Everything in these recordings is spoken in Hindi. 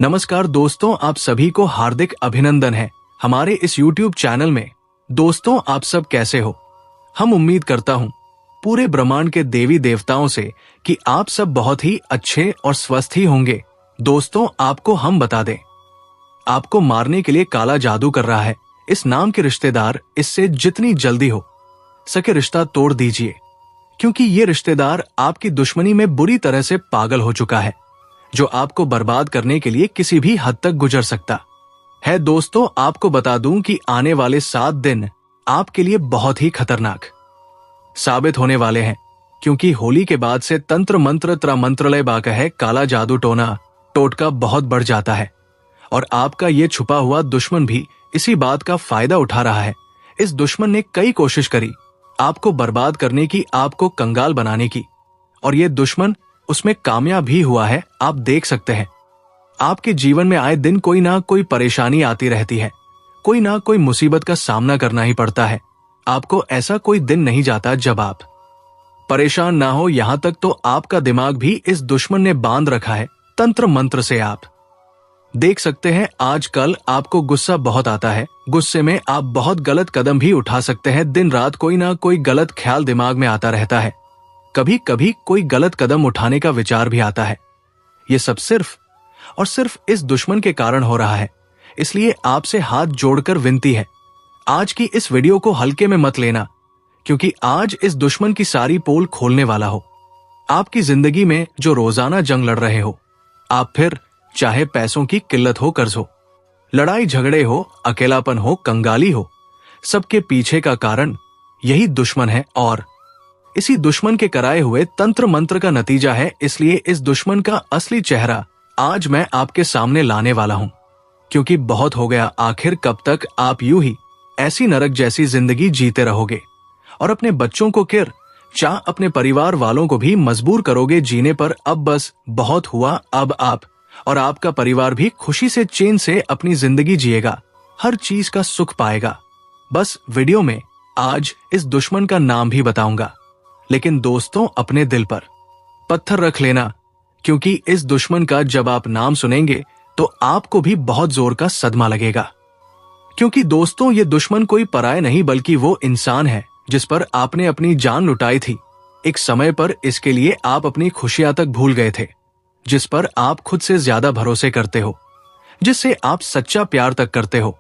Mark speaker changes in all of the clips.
Speaker 1: नमस्कार दोस्तों, आप सभी को हार्दिक अभिनंदन है हमारे इस YouTube चैनल में। दोस्तों, आप सब कैसे हो? हम उम्मीद करता हूँ पूरे ब्रह्मांड के देवी देवताओं से कि आप सब बहुत ही अच्छे और स्वस्थ ही होंगे। दोस्तों, आपको हम बता दें, आपको मारने के लिए काला जादू कर रहा है इस नाम के रिश्तेदार। इससे जितनी जल्दी हो सके रिश्ता तोड़ दीजिए, क्योंकि ये रिश्तेदार आपकी दुश्मनी में बुरी तरह से पागल हो चुका है, जो आपको बर्बाद करने के लिए किसी भी हद तक गुजर सकता है। दोस्तों, आपको बता दूं कि आने वाले 7 दिन आपके लिए बहुत ही खतरनाक साबित होने वाले हैं, क्योंकि होली के बाद से तंत्र मंत्र त्रमंत्रलय बाकह काला जादू टोना टोटका बहुत बढ़ जाता है, और आपका ये छुपा हुआ दुश्मन भी इसी बात का फायदा उठा रहा है। इस दुश्मन ने कई कोशिश करी आपको बर्बाद करने की, आपको कंगाल बनाने की, और ये दुश्मन उसमें कामयाब भी हुआ है। आप देख सकते हैं, आपके जीवन में आए दिन कोई ना कोई परेशानी आती रहती है, कोई ना कोई मुसीबत का सामना करना ही पड़ता है। आपको ऐसा कोई दिन नहीं जाता जब आप परेशान ना हो। यहां तक तो आपका दिमाग भी इस दुश्मन ने बांध रखा है तंत्र मंत्र से। आप देख सकते हैं, आजकल आपको गुस्सा बहुत आता है। गुस्से में आप बहुत गलत कदम भी उठा सकते हैं। दिन रात कोई ना कोई गलत ख्याल दिमाग में आता रहता है, कभी कभी कोई गलत कदम उठाने का विचार भी आता है। ये सब सिर्फ और सिर्फ इस दुश्मन के कारण हो रहा है। इसलिए आपसे हाथ जोड़कर विनती है, आज की इस वीडियो को हल्के में मत लेना, क्योंकि आज इस दुश्मन की सारी पोल खोलने वाला हो। आपकी जिंदगी में जो रोजाना जंग लड़ रहे हो आप, फिर चाहे पैसों की किल्लत हो, कर्ज हो, लड़ाई झगड़े हो, अकेलापन हो, कंगाली हो, सबके पीछे का कारण यही दुश्मन है, और इसी दुश्मन के कराए हुए तंत्र मंत्र का नतीजा है। इसलिए इस दुश्मन का असली चेहरा आज मैं आपके सामने लाने वाला हूं, क्योंकि बहुत हो गया। आखिर कब तक आप यूं ही ऐसी नरक जैसी जिंदगी जीते रहोगे, और अपने बच्चों को अपने परिवार वालों को भी मजबूर करोगे जीने पर। अब बस बहुत हुआ। अब आप और आपका परिवार भी खुशी से, चैन से अपनी जिंदगी जिएगा, हर चीज का सुख पाएगा। बस वीडियो में आज इस दुश्मन का नाम भी बताऊंगा, लेकिन दोस्तों, अपने दिल पर पत्थर रख लेना, क्योंकि इस दुश्मन का जब आप नाम सुनेंगे तो आपको भी बहुत जोर का सदमा लगेगा। क्योंकि दोस्तों, ये दुश्मन कोई पराया नहीं, बल्कि वो इंसान है जिस पर आपने अपनी जान लुटाई थी। एक समय पर इसके लिए आप अपनी खुशियां तक भूल गए थे, जिस पर आप खुद से ज्यादा भरोसे करते हो, जिससे आप सच्चा प्यार तक करते हो।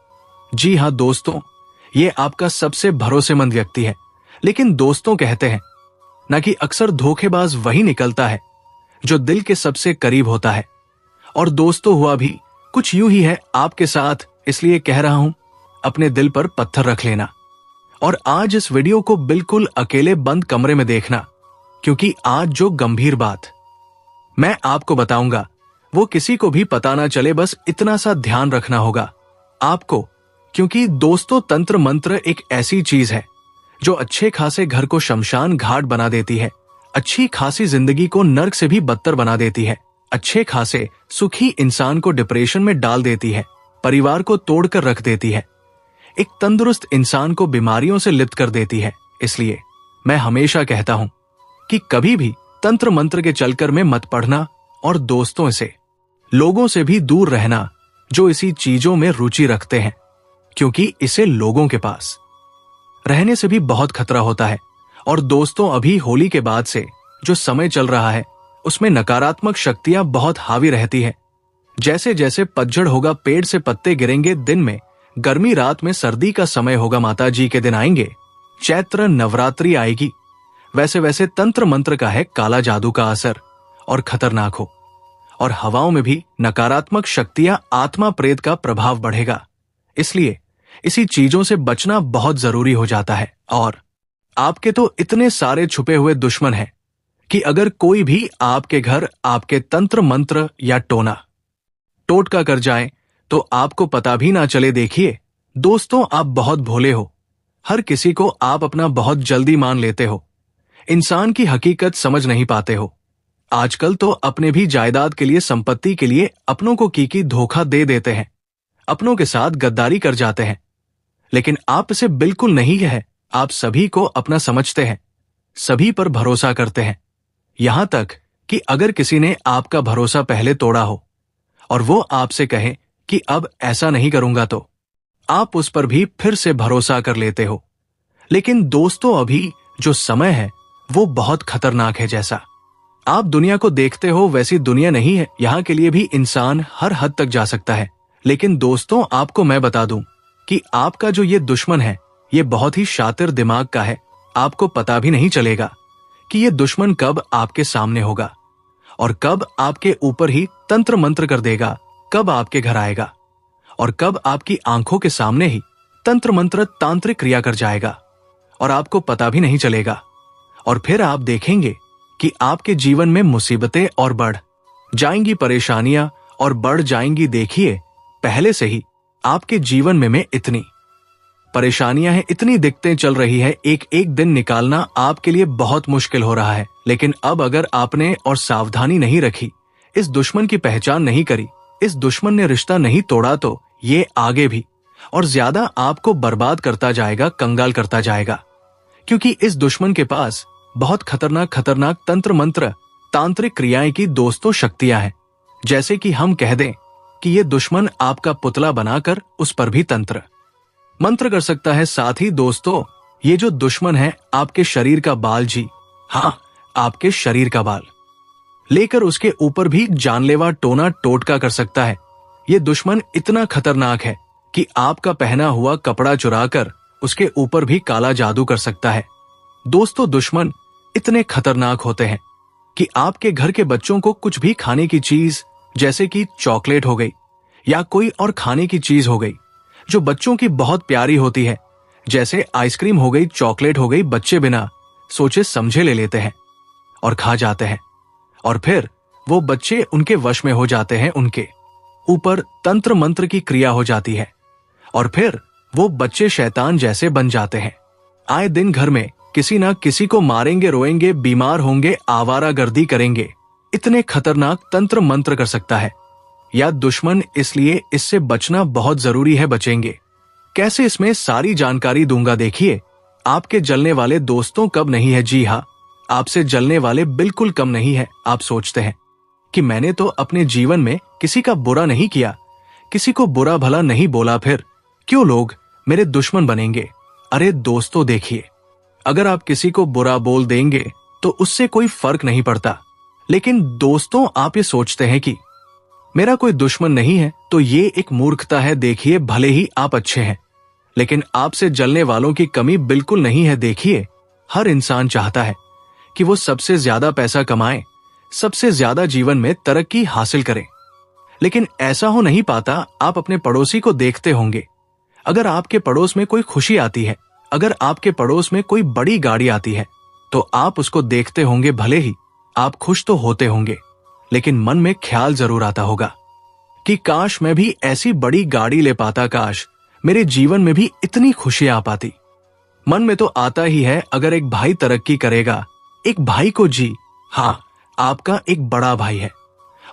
Speaker 1: जी हाँ दोस्तों, ये आपका सबसे भरोसेमंद व्यक्ति है। लेकिन दोस्तों, कहते हैं ना कि अक्सर धोखेबाज वही निकलता है जो दिल के सबसे करीब होता है। और दोस्तों, हुआ भी कुछ यूं ही है आपके साथ। इसलिए कह रहा हूं, अपने दिल पर पत्थर रख लेना, और आज इस वीडियो को बिल्कुल अकेले बंद कमरे में देखना, क्योंकि आज जो गंभीर बात मैं आपको बताऊंगा वो किसी को भी पता ना चले। बस इतना सा ध्यान रखना होगा आपको, क्योंकि दोस्तों, तंत्र मंत्र एक ऐसी चीज है जो अच्छे खासे घर को शमशान घाट बना देती है, अच्छी खासी जिंदगी को नर्क से भी बदतर बना देती है, अच्छे खासे सुखी इंसान को डिप्रेशन में डाल देती है, परिवार को तोड़कर रख देती है, एक तंदुरुस्त इंसान को बीमारियों से लिप्त कर देती है। इसलिए मैं हमेशा कहता हूं कि कभी भी तंत्र मंत्र के चलकर में मत पढ़ना, और दोस्तों से, लोगों से भी दूर रहना जो इसी चीजों में रुचि रखते हैं, क्योंकि इसे लोगों के पास रहने से भी बहुत खतरा होता है। और दोस्तों, अभी होली के बाद से जो समय चल रहा है उसमें नकारात्मक शक्तियां बहुत हावी रहती है। जैसे जैसे पतझड़ होगा, पेड़ से पत्ते गिरेंगे, दिन में गर्मी, रात में सर्दी का समय होगा, माता जी के दिन आएंगे, चैत्र नवरात्रि आएगी, वैसे वैसे तंत्र मंत्र का है काला जादू का असर और खतरनाक हो, और हवाओं में भी नकारात्मक शक्तियां, आत्मा प्रेत का प्रभाव बढ़ेगा। इसलिए इसी चीजों से बचना बहुत जरूरी हो जाता है। और आपके तो इतने सारे छुपे हुए दुश्मन हैं कि अगर कोई भी आपके घर आपके तंत्र मंत्र या टोटका कर जाए तो आपको पता भी ना चले। देखिए दोस्तों, आप बहुत भोले हो, हर किसी को आप अपना बहुत जल्दी मान लेते हो, इंसान की हकीकत समझ नहीं पाते हो। आजकल तो अपने भी जायदाद के लिए, संपत्ति के लिए अपनों को की धोखा दे देते हैं, अपनों के साथ गद्दारी कर जाते हैं। लेकिन आप इसे बिल्कुल नहीं है। आप सभी को अपना समझते हैं, सभी पर भरोसा करते हैं, यहां तक कि अगर किसी ने आपका भरोसा पहले तोड़ा हो और वो आपसे कहे कि अब ऐसा नहीं करूंगा, तो आप उस पर भी फिर से भरोसा कर लेते हो। लेकिन दोस्तों, अभी जो समय है वो बहुत खतरनाक है। जैसा आप दुनिया को देखते हो वैसी दुनिया नहीं है। यहाँ के लिए भी इंसान हर हद तक जा सकता है। लेकिन दोस्तों, आपको मैं बता दूं कि आपका जो ये दुश्मन है ये बहुत ही शातिर दिमाग का है। आपको पता भी नहीं चलेगा कि ये दुश्मन कब आपके सामने होगा और कब आपके ऊपर ही तंत्र मंत्र कर देगा, कब आपके घर आएगा और कब आपकी आंखों के सामने ही तंत्र मंत्र तांत्रिक क्रिया कर जाएगा और आपको पता भी नहीं चलेगा। और फिर आप देखेंगे कि आपके जीवन में मुसीबतें और बढ़ जाएंगी, परेशानियां और बढ़ जाएंगी। देखिए, पहले से ही आपके जीवन में इतनी परेशानियां हैं, इतनी दिक्कतें चल रही है, एक एक दिन निकालना आपके लिए बहुत मुश्किल हो रहा है। लेकिन अब अगर आपने और सावधानी नहीं रखी, इस दुश्मन की पहचान नहीं करी, इस दुश्मन ने रिश्ता नहीं तोड़ा, तो ये आगे भी और ज्यादा आपको बर्बाद करता जाएगा, कंगाल करता जाएगा। क्योंकि इस दुश्मन के पास बहुत खतरनाक खतरनाक तंत्र मंत्र तांत्रिक क्रियाएं की दोस्तों शक्तियां हैं। जैसे कि हम कह दें कि ये दुश्मन आपका पुतला बनाकर उस पर भी तंत्र मंत्र कर सकता है। साथ ही दोस्तों, ये जो दुश्मन है आपके शरीर का बाल, जी हाँ, आपके शरीर का बाल लेकर उसके ऊपर भी जानलेवा टोना टोटका कर सकता है। ये दुश्मन इतना खतरनाक है कि आपका पहना हुआ कपड़ा चुराकर उसके ऊपर भी काला जादू कर सकता है। दोस्तों, दुश्मन इतने खतरनाक होते हैं कि आपके घर के बच्चों को कुछ भी खाने की चीज, जैसे कि चॉकलेट हो गई या कोई और खाने की चीज हो गई जो बच्चों की बहुत प्यारी होती है, जैसे आइसक्रीम हो गई, चॉकलेट हो गई, बच्चे बिना सोचे समझे ले लेते हैं और खा जाते हैं। और फिर वो बच्चे उनके वश में हो जाते हैं, उनके ऊपर तंत्र मंत्र की क्रिया हो जाती है और फिर वो बच्चे शैतान जैसे बन जाते हैं। आए दिन घर में किसी ना किसी को मारेंगे, रोएंगे, बीमार होंगे, आवारागर्दी करेंगे। इतने खतरनाक तंत्र मंत्र कर सकता है या दुश्मन, इसलिए इससे बचना बहुत जरूरी है। बचेंगे कैसे, इसमें सारी जानकारी दूंगा। देखिए, आपके जलने वाले दोस्तों कब नहीं है। जी हाँ, आपसे जलने वाले बिल्कुल कम नहीं है। आप सोचते हैं कि मैंने तो अपने जीवन में किसी का बुरा नहीं किया, किसी को बुरा भला नहीं बोला, फिर क्यों लोग मेरे दुश्मन बनेंगे। अरे दोस्तों, देखिए, अगर आप किसी को बुरा बोल देंगे तो उससे कोई फर्क नहीं पड़ता। लेकिन दोस्तों, आप ये सोचते हैं कि मेरा कोई दुश्मन नहीं है, तो ये एक मूर्खता है। देखिए, भले ही आप अच्छे हैं, लेकिन आपसे जलने वालों की कमी बिल्कुल नहीं है। देखिए, हर इंसान चाहता है कि वो सबसे ज्यादा पैसा कमाए, सबसे ज्यादा जीवन में तरक्की हासिल करे, लेकिन ऐसा हो नहीं पाता। आप अपने पड़ोसी को देखते होंगे, अगर आपके पड़ोस में कोई खुशी आती है, अगर आपके पड़ोस में कोई बड़ी गाड़ी आती है, तो आप उसको देखते होंगे। भले ही आप खुश तो होते होंगे, लेकिन मन में ख्याल जरूर आता होगा कि काश मैं भी ऐसी बड़ी गाड़ी ले पाता, काश मेरे जीवन में भी इतनी खुशी आ पाती। मन में तो आता ही है। अगर एक भाई तरक्की करेगा, एक भाई को, जी हाँ, आपका एक बड़ा भाई है,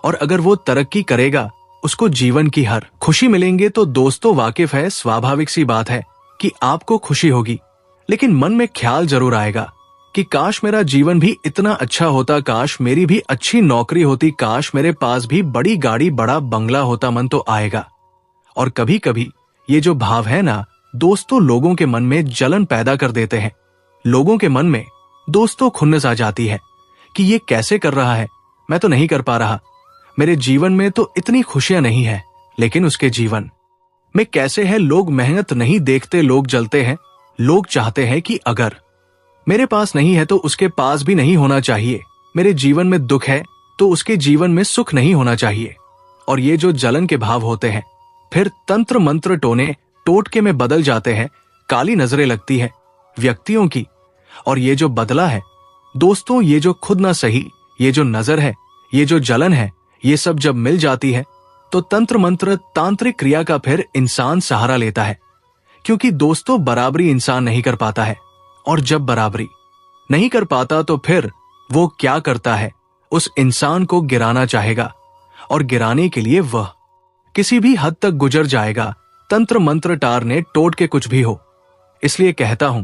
Speaker 1: और अगर वो तरक्की करेगा, उसको जीवन की हर खुशी मिलेंगे, तो दोस्तों वाकिफ है, स्वाभाविक सी बात है कि आपको खुशी होगी। लेकिन मन में ख्याल जरूर आएगा कि काश मेरा जीवन भी इतना अच्छा होता, काश मेरी भी अच्छी नौकरी होती, काश मेरे पास भी बड़ी गाड़ी, बड़ा बंगला होता। मन तो आएगा। और कभी कभी ये जो भाव है ना दोस्तों, लोगों के मन में जलन पैदा कर देते हैं। लोगों के मन में दोस्तों खुन्नस आ जाती है कि ये कैसे कर रहा है, मैं तो नहीं कर पा रहा, मेरे जीवन में तो इतनी खुशियां नहीं है, लेकिन उसके जीवन में कैसे है। लोग मेहनत नहीं देखते, लोग जलते हैं। लोग चाहते हैं कि अगर मेरे पास नहीं है तो उसके पास भी नहीं होना चाहिए। मेरे जीवन में दुख है तो उसके जीवन में सुख नहीं होना चाहिए। और ये जो जलन के भाव होते हैं, फिर तंत्र मंत्र टोने टोटके में बदल जाते हैं। काली नजरें लगती है व्यक्तियों की। और ये जो बदला है दोस्तों, ये जो खुद ना सही, ये जो नजर है, ये जो जलन है, ये सब जब मिल जाती है तो तंत्र मंत्र तांत्रिक क्रिया का फिर इंसान सहारा लेता है। क्योंकि दोस्तों, बराबरी इंसान नहीं कर पाता है, और जब बराबरी नहीं कर पाता तो फिर वो क्या करता है, उस इंसान को गिराना चाहेगा, और गिराने के लिए वह किसी भी हद तक गुजर जाएगा, तंत्र मंत्र टारने टोट के कुछ भी हो। इसलिए कहता हूं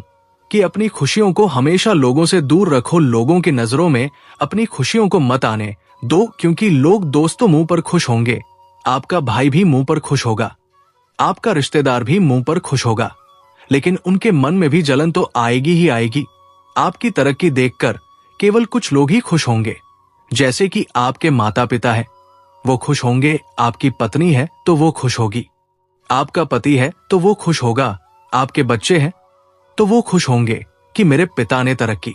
Speaker 1: कि अपनी खुशियों को हमेशा लोगों से दूर रखो। लोगों की नजरों में अपनी खुशियों को मत आने दो, क्योंकि लोग दोस्तों मुंह पर खुश होंगे, आपका भाई भी मुंह पर खुश होगा, आपका रिश्तेदार भी मुंह पर खुश होगा, लेकिन उनके मन में भी जलन तो आएगी ही आएगी। आपकी तरक्की देखकर केवल कुछ लोग ही खुश होंगे, जैसे कि आपके माता पिता है, वो खुश होंगे। आपकी पत्नी है तो वो खुश होगी, आपका पति है तो वो खुश होगा, आपके बच्चे हैं तो वो खुश होंगे कि मेरे पिता ने तरक्की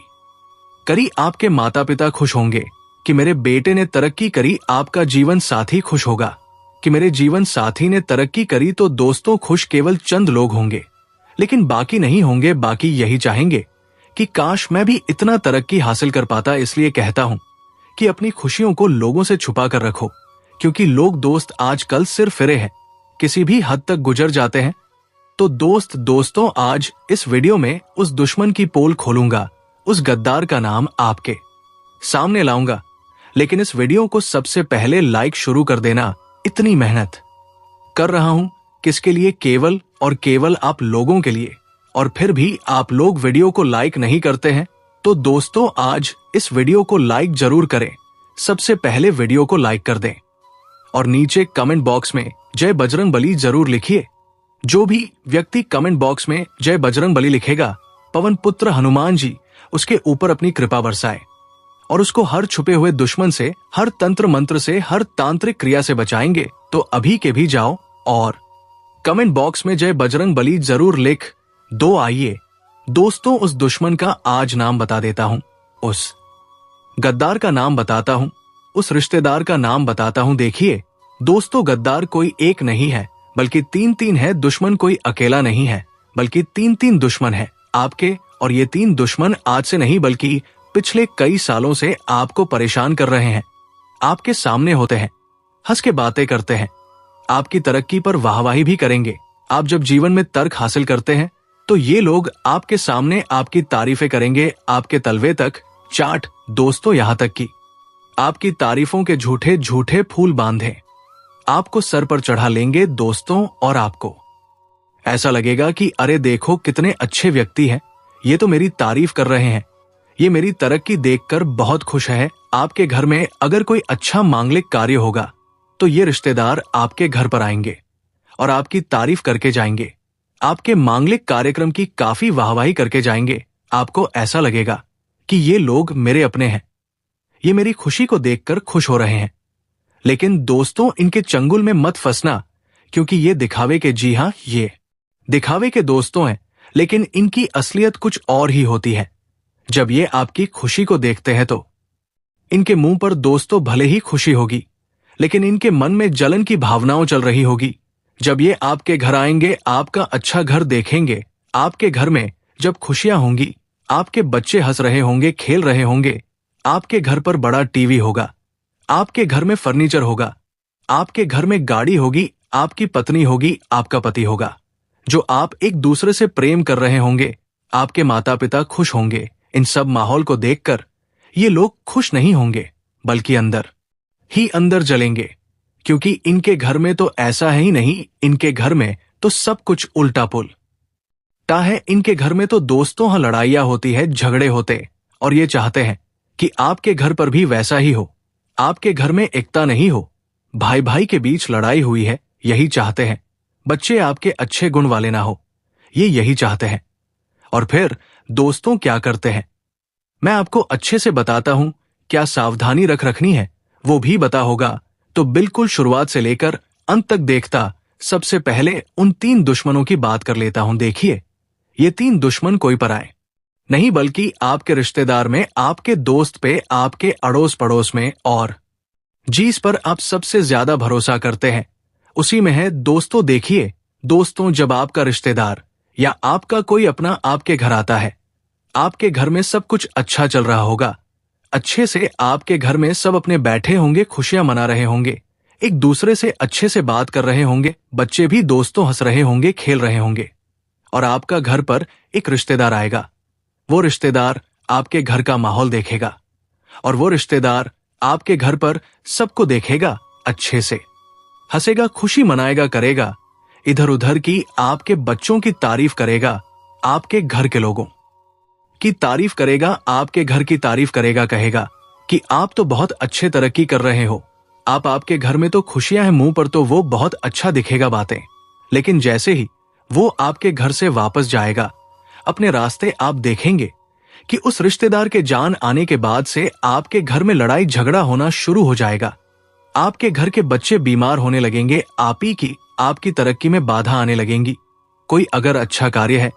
Speaker 1: करी, आपके माता पिता खुश होंगे कि मेरे बेटे ने तरक्की करी, आपका जीवन साथी खुश होगा कि मेरे जीवन साथी ने तरक्की करी। तो दोस्तों, खुश केवल चंद लोग होंगे, लेकिन बाकी नहीं होंगे। बाकी यही चाहेंगे कि काश मैं भी इतना तरक्की हासिल कर पाता। इसलिए कहता हूं कि अपनी खुशियों को लोगों से छुपा कर रखो, क्योंकि लोग दोस्त आजकल सिर फिरे हैं, किसी भी हद तक गुजर जाते हैं। तो दोस्तों, आज इस वीडियो में उस दुश्मन की पोल खोलूंगा, उस गद्दार का नाम आपके सामने लाऊंगा। लेकिन इस वीडियो को सबसे पहले लाइक शुरू कर देना। इतनी मेहनत कर रहा हूं किसके लिए? केवल और केवल आप लोगों के लिए। और फिर भी आप लोग वीडियो को लाइक नहीं करते हैं। तो दोस्तों, आज इस वीडियो को लाइक जरूर करें। सबसे पहले वीडियो को लाइक कर दें और नीचे कमेंट बॉक्स में जय बजरंगबली जरूर लिखिए। जो भी व्यक्ति कमेंट बॉक्स में जय बजरंगबली लिखेगा, पवन पुत्र हनुमान जी उसके ऊपर अपनी कृपा बरसाए और उसको हर छुपे हुए दुश्मन से, हर तंत्र मंत्र से, हर तांत्रिक क्रिया से बचाएंगे। तो अभी के भी जाओ और कमेंट बॉक्स में जय बजरंगबली जरूर लिख दो। आइए दोस्तों, उस दुश्मन का आज नाम बता देता हूं, उस गद्दार का नाम बताता हूं, उस रिश्तेदार का नाम बताता हूं। देखिए दोस्तों, गद्दार कोई एक नहीं है, बल्कि तीन है। दुश्मन कोई अकेला नहीं है, बल्कि तीन दुश्मन है आपके। और ये 3 दुश्मन आज से नहीं, बल्कि पिछले कई सालों से आपको परेशान कर रहे हैं। आपके सामने होते हैं, हंस के बातें करते हैं, आपकी तरक्की पर वाहवाही भी करेंगे। आप जब जीवन में तर्क हासिल करते हैं तो ये लोग आपके सामने आपकी तारीफें करेंगे, आपके तलवे तक चाट। दोस्तों, यहां तक कि आपकी तारीफों के झूठे झूठे फूल बांधे आपको सर पर चढ़ा लेंगे दोस्तों। और आपको ऐसा लगेगा कि अरे देखो कितने अच्छे व्यक्ति हैं, ये तो मेरी तारीफ कर रहे हैं, ये मेरी तरक्की देखकर बहुत खुश है। आपके घर में अगर कोई अच्छा मांगलिक कार्य होगा तो ये रिश्तेदार आपके घर पर आएंगे और आपकी तारीफ करके जाएंगे, आपके मांगलिक कार्यक्रम की काफी वाहवाही करके जाएंगे। आपको ऐसा लगेगा कि ये लोग मेरे अपने हैं, ये मेरी खुशी को देखकर खुश हो रहे हैं। लेकिन दोस्तों, इनके चंगुल में मत फंसना, क्योंकि ये दिखावे के, जी हां, ये दिखावे के दोस्तों हैं, लेकिन इनकी असलियत कुछ और ही होती है। जब ये आपकी खुशी को देखते हैं तो इनके मुंह पर दोस्तों भले ही खुशी होगी, लेकिन इनके मन में जलन की भावनाओं चल रही होगी। जब ये आपके घर आएंगे, आपका अच्छा घर देखेंगे, आपके घर में जब खुशियां होंगी, आपके बच्चे हंस रहे होंगे, खेल रहे होंगे, आपके घर पर बड़ा टीवी होगा, आपके घर में फर्नीचर होगा, आपके घर में गाड़ी होगी, आपकी पत्नी होगी, आपका पति होगा, जो आप एक दूसरे से प्रेम कर रहे होंगे, आपके माता पिता खुश होंगे। इन सब माहौल को देखकर ये लोग खुश नहीं होंगे, बल्कि अंदर ही अंदर जलेंगे, क्योंकि इनके घर में तो ऐसा है ही नहीं। इनके घर में तो सब कुछ उल्टा पुल्टा है। इनके घर में तो दोस्तों हाँ लड़ाइयां होती है, झगड़े होते, और ये चाहते हैं कि आपके घर पर भी वैसा ही हो। आपके घर में एकता नहीं हो, भाई भाई के बीच लड़ाई हुई है, यही चाहते हैं। बच्चे आपके अच्छे गुण वाले ना हो, ये यही चाहते हैं। और फिर दोस्तों क्या करते हैं, मैं आपको अच्छे से बताता हूं। क्या सावधानी रखनी है वो भी बता होगा, तो बिल्कुल शुरुआत से लेकर अंत तक देखता। सबसे पहले उन 3 दुश्मनों की बात कर लेता हूं। देखिए, ये 3 दुश्मन कोई पराए नहीं, बल्कि आपके रिश्तेदार में, आपके दोस्त पे, आपके अड़ोस पड़ोस में, और जिस पर आप सबसे ज्यादा भरोसा करते हैं उसी में है। दोस्तों देखिए, दोस्तों जब आपका रिश्तेदार या आपका कोई अपना आपके घर आता है, आपके घर में सब कुछ अच्छा चल रहा होगा, अच्छे से आपके घर में सब अपने बैठे होंगे, खुशियां मना रहे होंगे, एक दूसरे से अच्छे से बात कर रहे होंगे, बच्चे भी दोस्तों हंस रहे होंगे, खेल रहे होंगे, और आपका घर पर एक रिश्तेदार आएगा। वो रिश्तेदार आपके घर का माहौल देखेगा और वो रिश्तेदार आपके घर पर सबको देखेगा, अच्छे से हंसेगा, खुशी मनाएगा, करेगा, इधर उधर की आपके बच्चों की तारीफ करेगा, आपके घर के लोगों की तारीफ करेगा, आपके घर की तारीफ करेगा, कहेगा कि आप तो बहुत अच्छे तरक्की कर रहे हो, आपके घर में तो खुशियां हैं, मुंह पर तो वो बहुत अच्छा दिखेगा बातें, लेकिन जैसे ही वो आपके घर से वापस जाएगा, अपने रास्ते आप देखेंगे कि उस रिश्तेदार के जान आने के बाद से आपके घर में लड़ाई झगड़ा होना शुरू हो जाएगा। आपके घर के बच्चे बीमार होने लगेंगे, आपकी तरक्की में बाधा आने लगेंगी। कोई अगर अच्छा कार्य है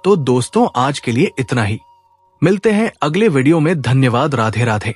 Speaker 1: तो दोस्तों आज के लिए इतना ही। मिलते हैं अगले वीडियो में। धन्यवाद। राधे राधे।